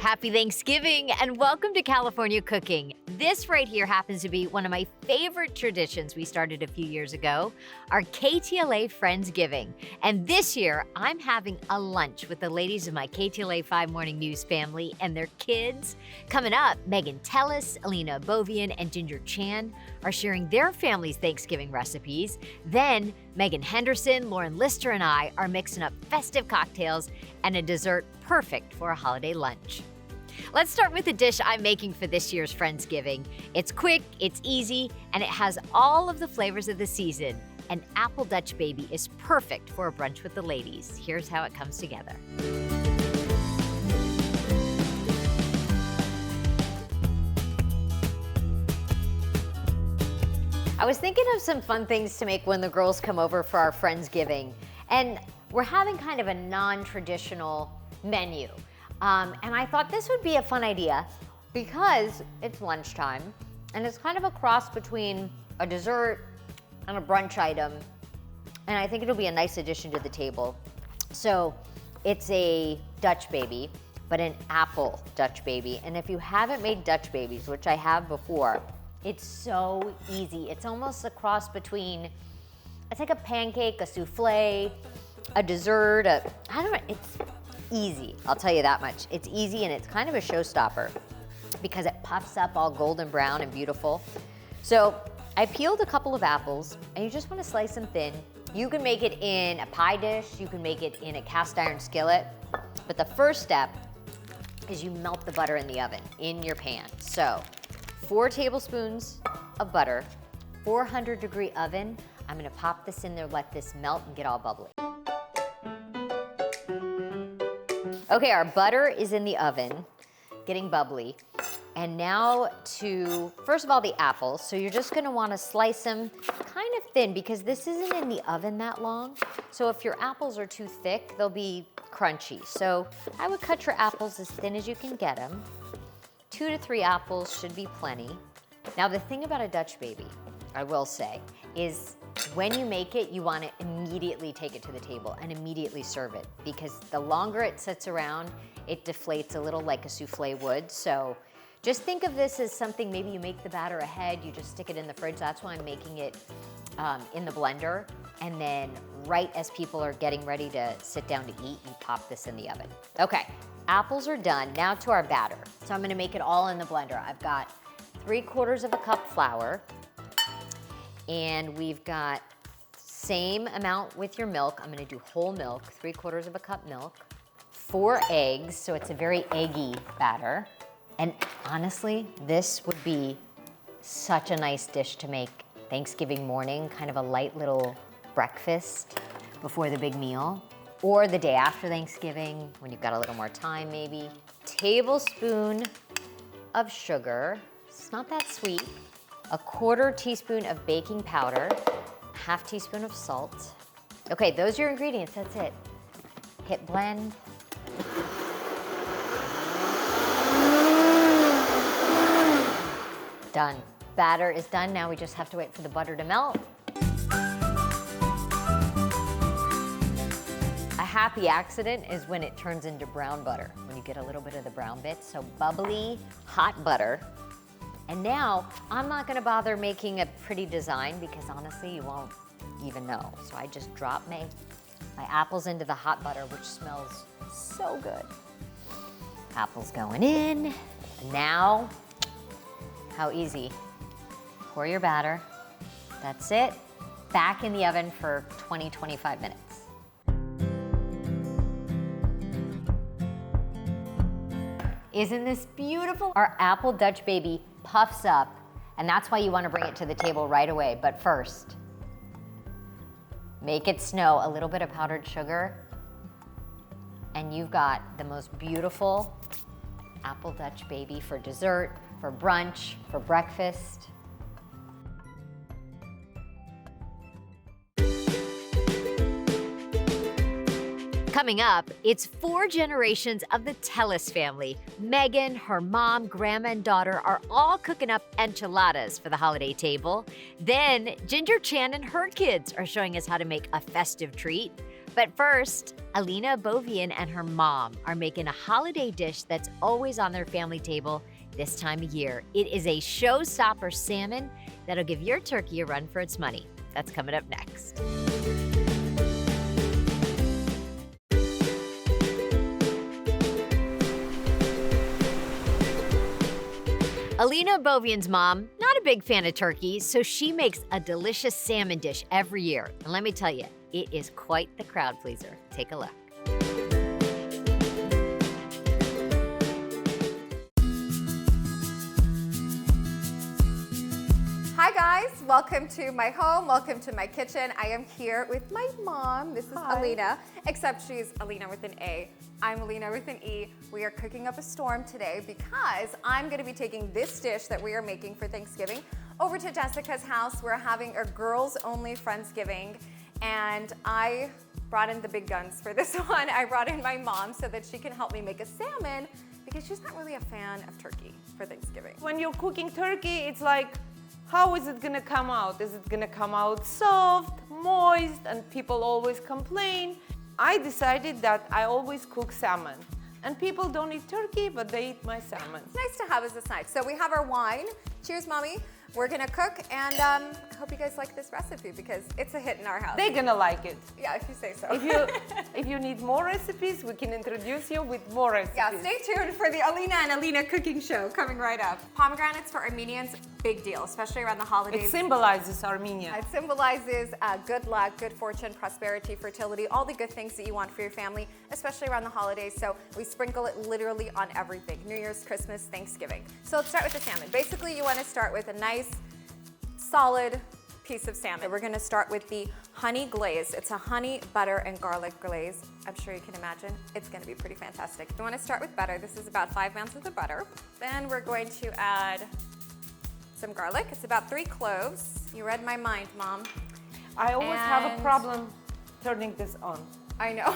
Happy Thanksgiving and welcome to California Cooking. This right here happens to be one of my favorite traditions we started a few years ago, our KTLA Friendsgiving. And this year, I'm having a lunch with the ladies of my KTLA 5 Morning News family and their kids. Coming up, Megan Tellis, Alina Bovian, and Ginger Chan are sharing their family's Thanksgiving recipes. Then, Megan Henderson, Lauren Lister, and I are mixing up festive cocktails and a dessert perfect for a holiday lunch. Let's start with the dish I'm making for this year's Friendsgiving. It's quick, it's easy, and it has all of the flavors of the season. An apple Dutch baby is perfect for a brunch with the ladies. Here's how it comes together. I was thinking of some fun things to make when the girls come over for our Friendsgiving. And we're having kind of a non-traditional menu. And I thought this would be a fun idea because it's lunchtime and it's kind of a cross between a dessert and a brunch item. And I think it'll be a nice addition to the table. So it's a Dutch baby, but an apple Dutch baby. And if you haven't made Dutch babies, which I have before, it's so easy. It's almost a cross between, it's like a pancake, a souffle, a dessert, I don't know, it's easy, I'll tell you that much. It's easy and it's kind of a showstopper because it puffs up all golden brown and beautiful. So I peeled a couple of apples and you just want to slice them thin. You can make it in a pie dish, you can make it in a cast iron skillet, but the first step is you melt the butter in the oven, in your pan. So 4 tablespoons of butter, 400-degree oven. I'm gonna pop this in there, let this melt and get all bubbly. Okay, our butter is in the oven, getting bubbly. And now first of all, the apples. So you're just gonna wanna slice them kind of thin because this isn't in the oven that long. So if your apples are too thick, they'll be crunchy. So I would cut your apples as thin as you can get them. 2 to 3 apples should be plenty. Now the thing about a Dutch baby, I will say, is when you make it, you want to immediately take it to the table and immediately serve it because the longer it sits around, it deflates a little like a souffle would. So just think of this as something, maybe you make the batter ahead, you just stick it in the fridge. That's why I'm making it in the blender. And then right as people are getting ready to sit down to eat, you pop this in the oven. Okay, apples are done. Now to our batter. So I'm gonna make it all in the blender. I've got 3/4 of a cup flour. And we've got same amount with your milk. I'm gonna do whole milk, 3/4 of a cup milk, 4 eggs, so it's a very eggy batter. And honestly, this would be such a nice dish to make Thanksgiving morning, kind of a light little breakfast before the big meal, or the day after Thanksgiving, when you've got a little more time maybe. Tablespoon of sugar, it's not that sweet. 1/4 teaspoon of baking powder, 1/2 teaspoon of salt. Okay, those are your ingredients, that's it. Hit blend. Done. Batter is done, now we just have to wait for the butter to melt. A happy accident is when it turns into brown butter, when you get a little bit of the brown bits. So bubbly, hot butter. And now, I'm not gonna bother making a pretty design because honestly, you won't even know. So I just drop my apples into the hot butter, which smells so good. Apples going in. Now, how easy. Pour your batter. That's it. Back in the oven for 20-25 minutes. Isn't this beautiful? Our apple Dutch baby puffs up, and that's why you want to bring it to the table right away. But first, make it snow a little bit of powdered sugar, and you've got the most beautiful apple Dutch baby for dessert, for brunch, for breakfast. Coming up, it's 4 generations of the Tellis family. Megan, her mom, grandma, and daughter are all cooking up enchiladas for the holiday table. Then Ginger Chan and her kids are showing us how to make a festive treat. But first, Alina Bovian and her mom are making a holiday dish that's always on their family table this time of year. It is a showstopper salmon that'll give your turkey a run for its money. That's coming up next. Alina Bovian's mom, not a big fan of turkey, so she makes a delicious salmon dish every year. And let me tell you, it is quite the crowd pleaser. Take a look. Hi guys, welcome to my home, welcome to my kitchen. I am here with my mom. This is Alina, except she's Alina with an A. I'm Alina with an E. We are cooking up a storm today because I'm gonna be taking this dish that we are making for Thanksgiving over to Jessica's house. We're having a girls only Friendsgiving, and I brought in the big guns for this one. I brought in my mom so that she can help me make a salmon because she's not really a fan of turkey for Thanksgiving. When you're cooking turkey, it's like, how is it gonna come out? Is it gonna come out soft, moist, and people always complain? I decided that I always cook salmon. And people don't eat turkey, but they eat my salmon. It's nice to have as a side. So we have our wine. Cheers, Mommy. We're gonna cook, and hope you guys like this recipe because it's a hit in our house. They're gonna like it. Yeah, if you say so. If you need more recipes, we can introduce you with more recipes. Yeah, stay tuned for the Alina and Alina cooking show coming right up. Pomegranates for Armenians, big deal, especially around the holidays. It symbolizes Armenia. It symbolizes good luck, good fortune, prosperity, fertility, all the good things that you want for your family, especially around the holidays. So we sprinkle it literally on everything. New Year's, Christmas, Thanksgiving. So let's start with the salmon. Basically, you want to start with a nice, solid piece of salmon. We're gonna start with the honey glaze. It's a honey, butter, and garlic glaze. I'm sure you can imagine. It's gonna be pretty fantastic. You wanna start with butter. This is about 5 ounces of butter. Then we're going to add some garlic. It's about 3 cloves. You read my mind, Mom. I always have a problem turning this on. I know.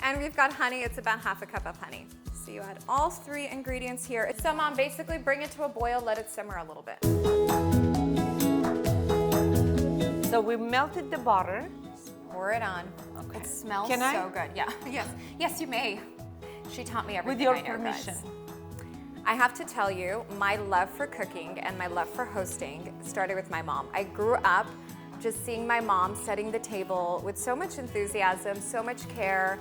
And we've got honey. It's about half a cup of honey. So you add all 3 ingredients here. So Mom, basically bring it to a boil, let it simmer a little bit. So we melted the butter. Pour it on. Okay. It smells Can I? so good. Yeah. Yes, you may. She taught me everything. With your I know, permission. guys. I have to tell you, my love for cooking and my love for hosting started with my mom. I grew up just seeing my mom setting the table with so much enthusiasm, so much care,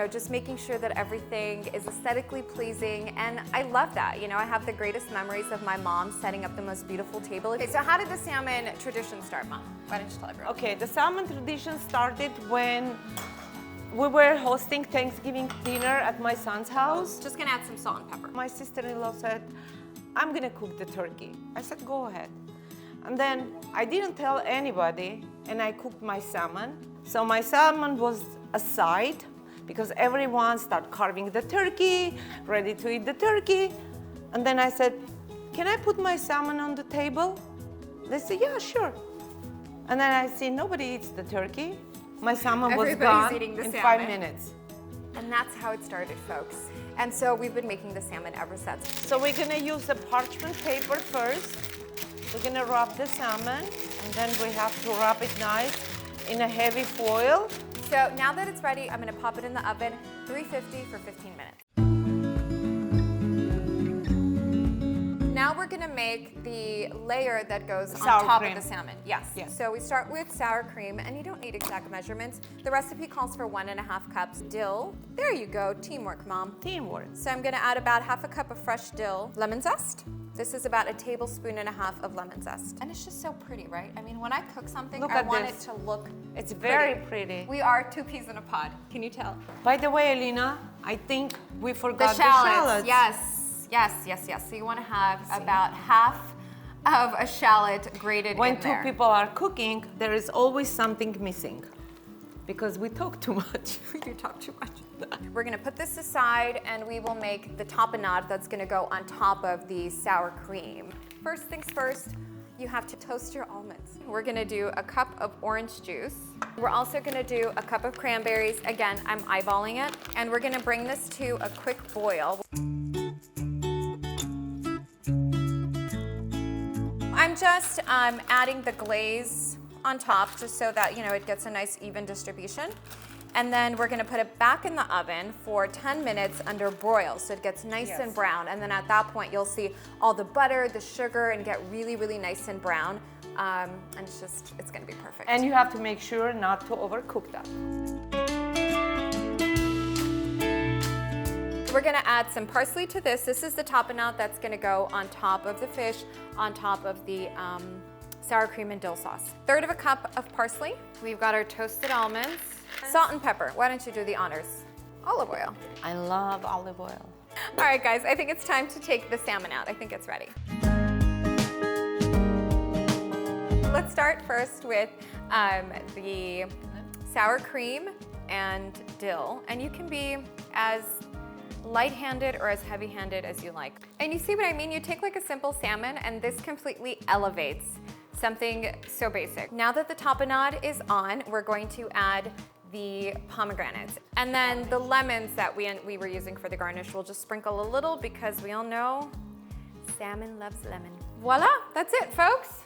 just making sure that everything is aesthetically pleasing, and I love that. I have the greatest memories of my mom setting up the most beautiful table. Okay, so how did the salmon tradition start, Mom? Why don't you tell everyone? Okay, the salmon tradition started when we were hosting Thanksgiving dinner at my son's house. Just gonna add some salt and pepper. My sister-in-law said, I'm gonna cook the turkey. I said, go ahead. And then I didn't tell anybody, and I cooked my salmon. So my salmon was a side because everyone started carving the turkey, ready to eat the turkey. And then I said, can I put my salmon on the table? They said, yeah, sure. And then I see nobody eats the turkey. My salmon was gone eating the in salmon. 5 minutes. And that's how it started, folks. And so we've been making the salmon ever since. So we're gonna use a parchment paper first. We're gonna wrap the salmon, and then we have to wrap it nice in a heavy foil. So now that it's ready, I'm gonna pop it in the oven, 350 for 15 minutes. Now we're gonna make the layer that goes on Sour top cream. of the salmon. Yes. Yes. So we start with sour cream, and you don't need exact measurements. The recipe calls for 1.5 cups dill. There you go, teamwork, Mom. Teamwork. So I'm gonna add about half a cup of fresh dill. Lemon zest. This is about 1.5 tablespoons of lemon zest. And it's just so pretty, right? I mean, when I cook something, Look I at want this. it to look It's very pretty. We are 2 peas in a pod. Can you tell? By the way, Alina, I think we forgot The shallots. Yes. So you want to have about half of a shallot grated When in 2 there. people are cooking, there is always something missing because we talk too much. You talk too much. We're gonna put this aside, and we will make the tapenade that's gonna go on top of the sour cream. First things first, you have to toast your almonds. We're gonna do a cup of orange juice. We're also gonna do a cup of cranberries. Again, I'm eyeballing it. And we're gonna bring this to a quick boil. I'm just adding the glaze on top just so that, it gets a nice even distribution. And then we're gonna put it back in the oven for 10 minutes under broil so it gets nice and brown. And then at that point, you'll see all the butter, the sugar, and get really, really nice and brown. And it's gonna be perfect. And you have to make sure not to overcook that. We're gonna add some parsley to this. This is the tapenade that's gonna go on top of the fish, on top of the sour cream and dill sauce. 1/3 cup of parsley. We've got our toasted almonds. Salt and pepper. Why don't you do the honors? Olive oil. I love olive oil. All right, guys, I think it's time to take the salmon out. I think it's ready. Let's start first with the sour cream and dill. And you can be as light-handed or as heavy-handed as you like. And you see what I mean? You take like a simple salmon and this completely elevates something so basic. Now that the tapenade is on, we're going to add the pomegranates. And then the lemons that we were using for the garnish, we'll just sprinkle a little because we all know salmon loves lemon. Voila, that's it, folks.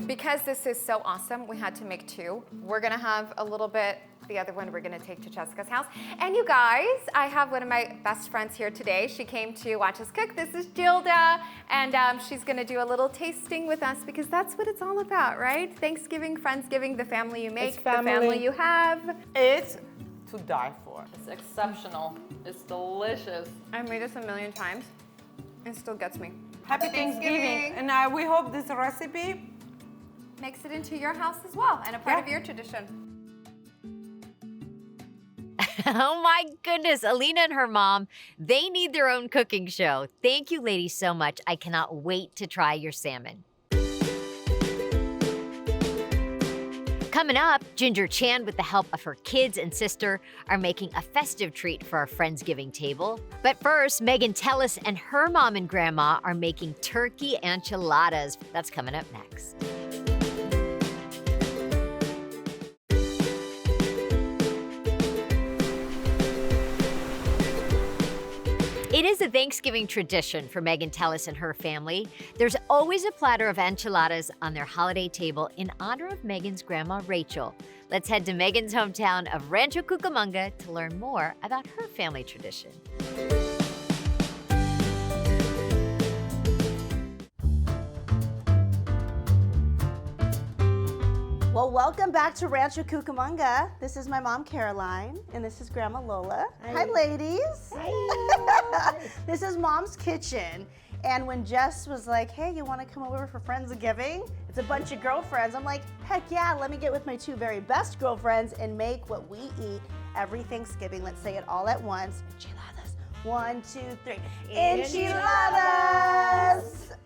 Because this is so awesome, we had to make 2. We're gonna have a little bit, the other one we're gonna take to Jessica's house. And you guys, I have one of my best friends here today. She came to watch us cook. This is Gilda, and she's gonna do a little tasting with us because that's what it's all about, right? Thanksgiving, Friendsgiving, the family you make, It's family. the family you have. It's to die for. It's exceptional. It's delicious. I've made this a million times. It still gets me. Happy Thanksgiving. And we hope this recipe Makes it into your house as well and a part of your tradition. Oh my goodness, Alina and her mom, they need their own cooking show. Thank you, ladies, so much. I cannot wait to try your salmon. Coming up, Ginger Chan, with the help of her kids and sister, are making a festive treat for our Friendsgiving table. But first, Megan Tellis and her mom and grandma are making turkey enchiladas. That's coming up next. It is a Thanksgiving tradition for Megan Tellis and her family. There's always a platter of enchiladas on their holiday table in honor of Megan's grandma, Rachel. Let's head to Megan's hometown of Rancho Cucamonga to learn more about her family tradition. Well, welcome back to Rancho Cucamonga. This is my mom, Caroline, and this is Grandma Lola. Hi, ladies. Hi. This is Mom's kitchen. And when Jess was like, hey, you want to come over for Friendsgiving? It's a bunch of girlfriends. I'm like, heck yeah, let me get with my 2 very best girlfriends and make what we eat every Thanksgiving. Let's say it all at once. Enchiladas. 1, 2, 3. Enchiladas!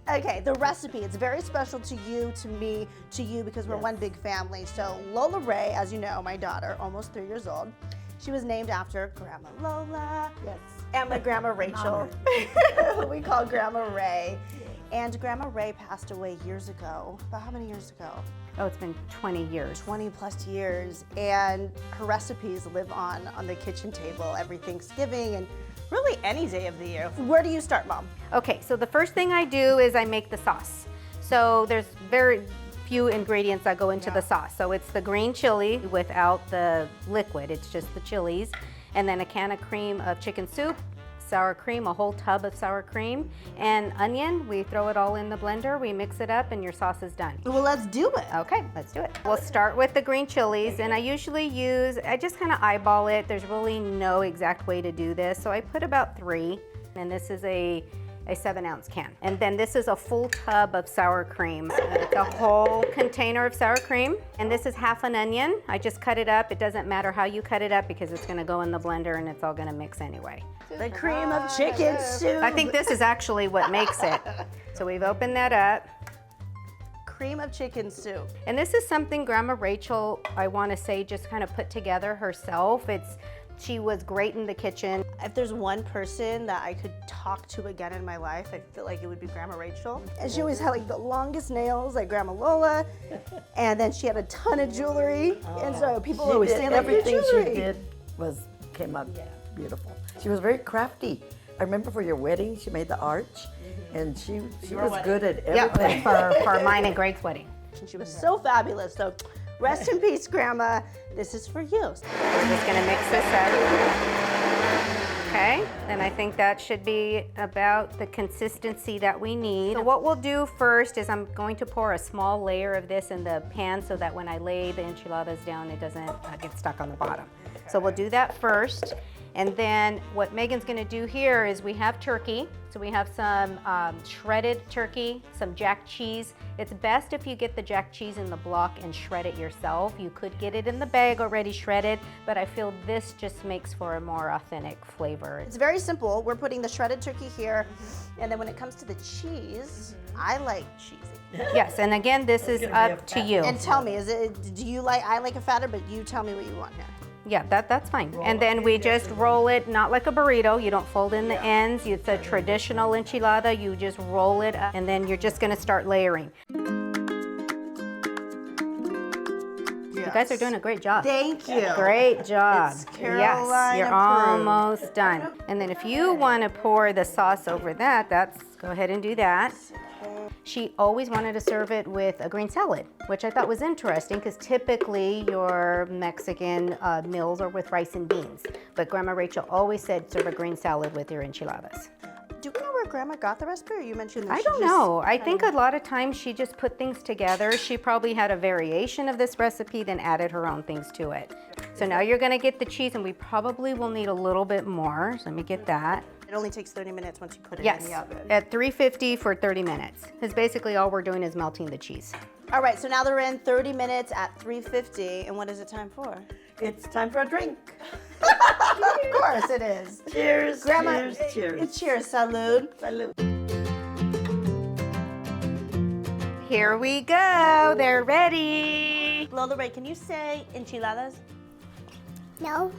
Okay, the recipe, it's very special to you, to me, to you, because we're one big family. So Lola Ray, as you know, my daughter, almost 3 years old, she was named after Grandma Lola. Yes. And my Grandma Rachel, who we call Grandma Ray. And Grandma Ray passed away years ago. About how many years ago? Oh, it's been 20 years. 20 plus years. And her recipes live on the kitchen table every Thanksgiving and really any day of the year. Where do you start, Mom? Okay, so the first thing I do is I make the sauce. So there's very few ingredients that go into the sauce. So it's the green chili without the liquid. It's just the chilies. And then a can of cream of chicken soup, sour cream, a whole tub of sour cream, and onion. We throw it all in the blender, we mix it up, and your sauce is done. Well, let's do it. Okay, let's do it. We'll start with the green chilies, and I just kind of eyeball it. There's really no exact way to do this, so I put about 3, and this is a 7-ounce can. And then this is a full tub of sour cream. It's a whole container of sour cream. And this is half an onion. I just cut it up. It doesn't matter how you cut it up because it's gonna go in the blender and it's all gonna mix anyway. The cream of chicken soup. I think this is actually what makes it. So we've opened that up. Cream of chicken soup. And this is something Grandma Rachel, I wanna say, just kind of put together herself. She was great in the kitchen. If there's one person that I could talk to again in my life, I feel like it would be Grandma Rachel. And she always had like the longest nails, like Grandma Lola. And then she had a ton of jewelry. And so people She always did, saying like, everything "Your she jewelry." did came out beautiful. She was very crafty. I remember for your wedding, she made the arch, And she was good at everything. For mine and Greg's wedding. And she was so fabulous. So rest in peace, Grandma. This is for you. We're just gonna mix this up. Okay, and I think that should be about the consistency that we need. So what we'll do first is I'm going to pour a small layer of this in the pan so that when I lay the enchiladas down, it doesn't get stuck on the bottom. So we'll do that first. And then what Megan's gonna do here is we have turkey. So we have some shredded turkey, some jack cheese. It's best if you get the jack cheese in the block and shred it yourself. You could get it in the bag already shredded, but I feel this just makes for a more authentic flavor. It's very simple. We're putting the shredded turkey here. And then when it comes to the cheese, I like cheesy. Yes, and again, this is up to you. And tell me, I like a fatter, but you tell me what you want here. Yeah, that's fine. And then we just roll it, not like a burrito. You don't fold in the ends. It's a traditional enchilada. You just roll it up, and then you're just gonna start layering. You guys are doing a great job. Thank you. Great job. It's Caroline yes, you're approved. almost done. And then if you want to pour the sauce over that, go ahead and do that. She always wanted to serve it with a green salad, which I thought was interesting because typically your Mexican meals are with rice and beans. But Grandma Rachel always said serve a green salad with your enchiladas. Do we know where Grandma got the recipe, or you mentioned that I don't know. I think a lot of times she just put things together. She probably had a variation of this recipe, then added her own things to it. So now you're gonna get the cheese, and we probably will need a little bit more. So let me get that. It only takes 30 minutes once you put it Yes, in the oven. at 350 for 30 minutes. Because basically all we're doing is melting the cheese. All right, so now they're in 30 minutes at 350, and what is it time for? It's time for a drink. Of course it is. Cheers, Grandma, cheers, cheers. Cheers, salud. Salud. Here we go, they're ready. Lola Ray, can you say enchiladas? No.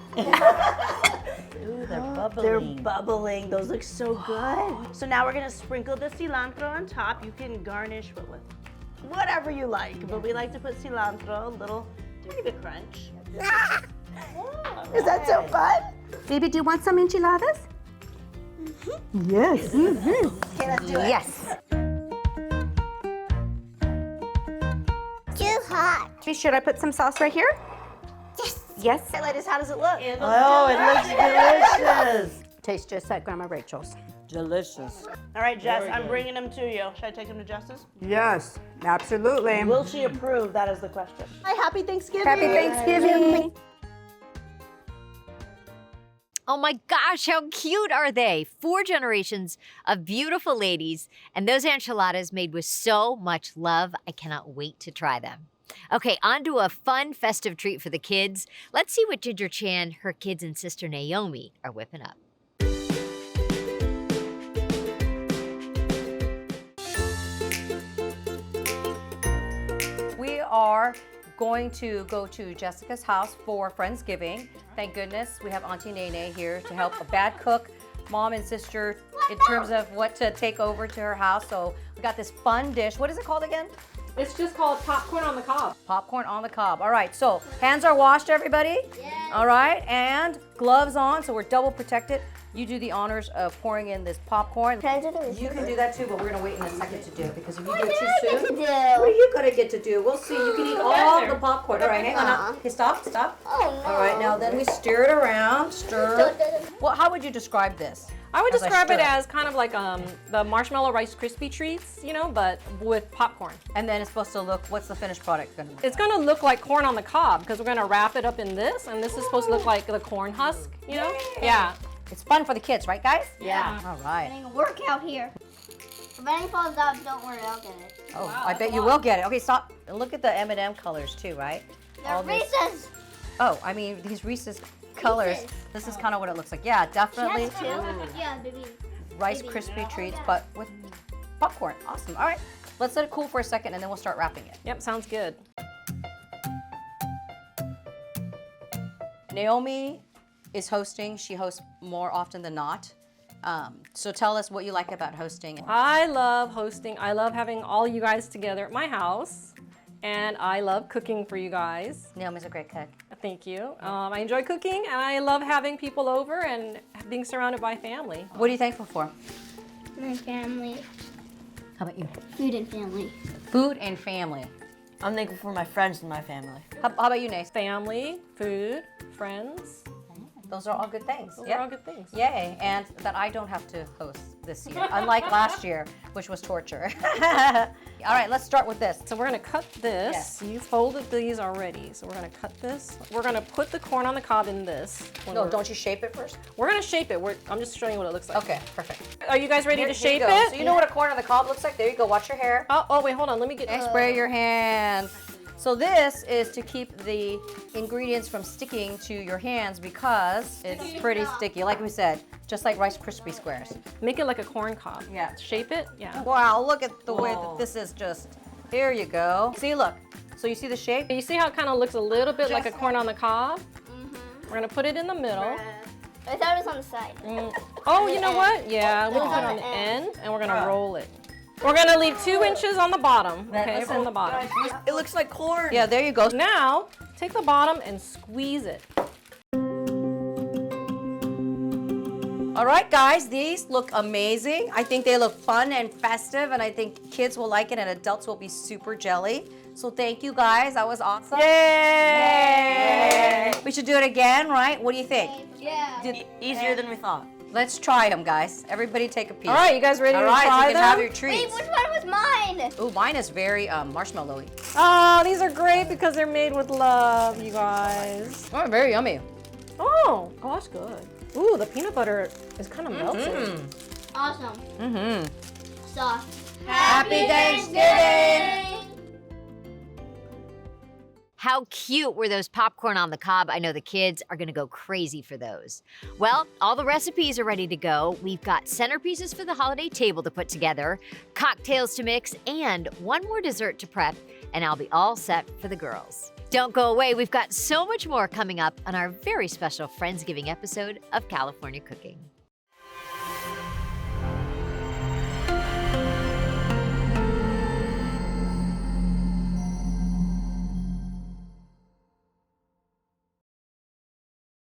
Ooh, they're bubbling. They're bubbling. Those look so good. So now we're gonna sprinkle the cilantro on top. You can garnish with whatever you like, but we like to put cilantro, a little tiny bit crunch. Is that so fun? Baby, do you want some enchiladas? Yes. Okay, let's do it. Yes. Too hot. Should I put some sauce right here? Yes. Yes. Hey, ladies, how does it look? Oh, it looks delicious. Tastes just like Grandma Rachel's. Delicious. All right, Jess, I'm bringing them to you. Should I take them to Jess's? Yes, absolutely. Will she approve? That is the question. Hi, happy Thanksgiving. Happy Thanksgiving. Oh my gosh, how cute are they? 4 generations of beautiful ladies, and those enchiladas made with so much love. I cannot wait to try them. Okay, on to a fun festive treat for the kids. Let's see what Ginger Chan, her kids, and sister Naomi are whipping up. We are going to go to Jessica's house for Friendsgiving. Thank goodness we have Auntie Nene here to help a bad cook, mom and sister, in terms of what to take over to her house. So we got this fun dish. What is it called again? It's just called popcorn on the cob. Popcorn on the cob. All right, so hands are washed, everybody? Yes. All right, and gloves on, so we're double protected. You do the honors of pouring in this popcorn. Can I do the You can do that too, but we're gonna wait in a second to do it because if you do What it do too I soon. get to do? What are you gonna get to do? We'll see. You can eat all the popcorn. All right, hang on. Now. Okay, stop. Oh, no. All right, now then we stir it around. Stir. Well, how would you describe this? I would As I describe it stir it. as kind of like the marshmallow Rice Krispie treats, you know, but with popcorn. And then it's supposed to look. What's the finished product gonna look? It's gonna look like corn on the cob because we're gonna wrap it up in this, and this is supposed to look like the corn husk, you know? Yeah. It's fun for the kids, right, guys? Yeah. All right. Getting a workout here. If anything falls off, don't worry, I'll get it. Oh, I bet you will get it. Okay, stop. And look at the M&M colors too, right? They're this- Reese's. Oh, I mean these Reese's colors. Reese's. This is kind of what it looks like. Yeah, definitely. She has 2? Yeah, baby. Rice Maybe. Krispie treats, but with popcorn. Awesome. All right, let's let it cool for a second, and then we'll start wrapping it. Yep, sounds good. Naomi is hosting. She hosts more often than not. So tell us what you like about hosting. I love hosting. I love having all you guys together at my house, and I love cooking for you guys. Naomi's a great cook. Thank you. I enjoy cooking, and I love having people over and being surrounded by family. What are you thankful for? My family. How about you? Food and family. Food and family. I'm thankful for my friends and my family. How about you, Nace? Family, food, friends. Those are all good things. Those Yep. are all good things. Yay, and that I don't have to host this year, unlike last year, which was torture. All right, let's start with this. So we're gonna cut this. Yes. You folded these already, so we're gonna cut this. We're gonna put the corn on the cob in this. No, don't you shape it first? We're gonna shape it. I'm just showing you what it looks like. Okay, perfect. Are you guys ready to Here shape you go. it? So you know what a corn on the cob looks like? There you go, watch your hair. Oh, wait, hold on. Let me get. Okay, spray your hands. So this is to keep the ingredients from sticking to your hands because it's pretty sticky. Like we said, just like Rice Krispie squares. Make it like a corn cob. Yeah. Shape it. Yeah. Wow, look at the way Whoa. that this is just, here you go. See, look. So you see the shape? You see how it kind of looks a little bit like a corn on the cob? We're gonna put it in the middle. I thought it was on the side. Oh, you know what? Yeah, we can put it on the end, and we're gonna roll it. We're gonna leave 2 inches on the bottom. Okay, from the bottom. It looks like corn. Yeah, there you go. Now, take the bottom and squeeze it. All right, guys, these look amazing. I think they look fun and festive, and I think kids will like it and adults will be super jelly. So thank you, guys. That was awesome. Yay! We should do it again, right? What do you think? Yeah. Easier than we thought. Let's try them, guys. Everybody take a piece. All right, you guys ready All to right, try so you can them? have your Wait, treats. which one was mine? Ooh, mine is very marshmallowy. Oh, these are great because they're made with love, you guys. Oh, very yummy. Oh, that's good. Ooh, the peanut butter is kind of melted. Awesome. Mm-hmm. Soft. Happy Thanksgiving! How cute were those popcorn on the cob? I know the kids are gonna go crazy for those. Well, all the recipes are ready to go. We've got centerpieces for the holiday table to put together, cocktails to mix, and one more dessert to prep, and I'll be all set for the girls. Don't go away, we've got so much more coming up on our very special Friendsgiving episode of California Cooking.